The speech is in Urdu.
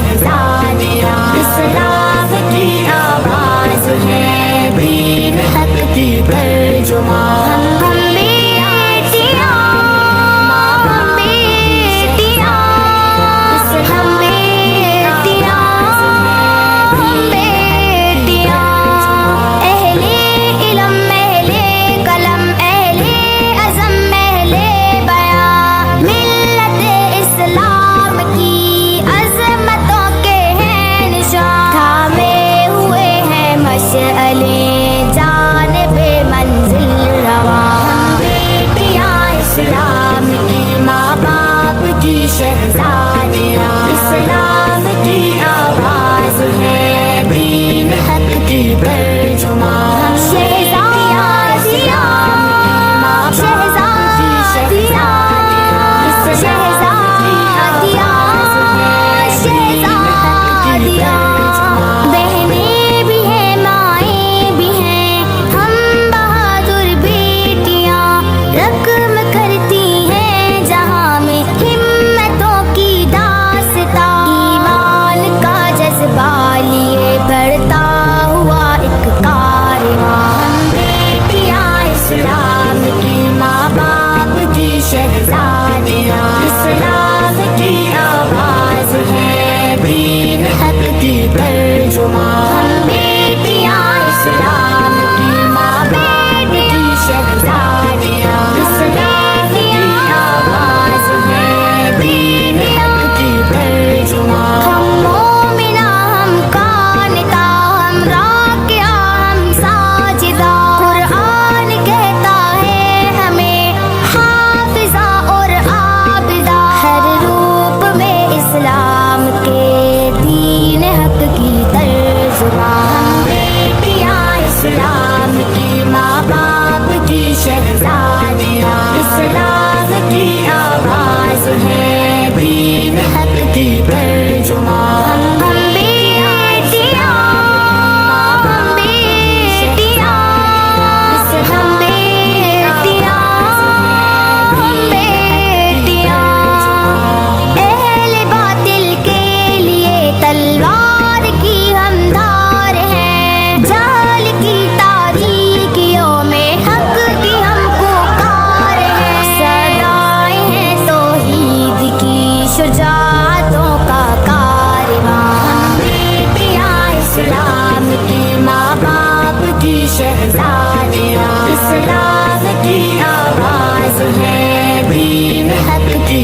شہزادیاں، اسلام کی آواز ہے دین حق کی ترجمان۔ ہم بیٹیاں، ہم بیٹیاں، ہم بیٹیاں، ہم بیٹیاں، اہل علم، اہل قلم، اہل عزم، اہل بیاں، ملت اسلام کی عظمتوں کے ہیں نشان، تھامے ہوئے ہیں مشعلیں جانب منزل رواں۔ ہم بیٹیاں اسلام کی، ماں باپ کی شہزادیاں، اسلام کی آواز ہے دین حق کی ترجمان۔ شہزادیاں، شہزادیاں، شہزادیاں، شہزادیاں، بہنیں بھی ہیں مائیں بھی ہیں، ہم بہادر بیٹیاں رقم کرتی ہیں جہاں میں ہمتوں کی داستاں، ایمان کا جذبہ لیے بڑھتا ہوا ایک کارواں۔ ہم بیٹیاں اسلام کی، ماں باپ کی شہزادیاں، اسلام کی آواز ہے دین حق کی ترجمان۔ ہم بیٹیاں اسلام کی، ماں باپ کی شہزادیاں، اسلام کی آواز ہے دین حق کی ترجمان۔ ہم مومنہ، ہم قانتہ، ہم راکعہ، ہم ساجدہ، قرآن کہتا ہے ہمیں حافظہ اور عابدہ، ہر روپ میں اسلام کے دین حق کی ترجمان۔ ہم بیٹیاں اسلام کی، ماں باپ کی شہزادیاں، اسلام کی آواز ہے دین حق کی ترجمان۔ ہم بیٹیاں، ہم بیٹیاں، ہم بیٹیاں، ہم بیٹیاں، اہل باطل کے لیے تلوار کی ہم دھار ہیں، جہل کی تاریکیوں میں حق کی ہم پکار ہیں، صدائیں ہیں توحید کی شجاعتوں کا کارواں۔ ہم بیٹیاں اسلام کی، ماں باپ کی شہزادیاں، اسلام کی آواز ہے دین حق کی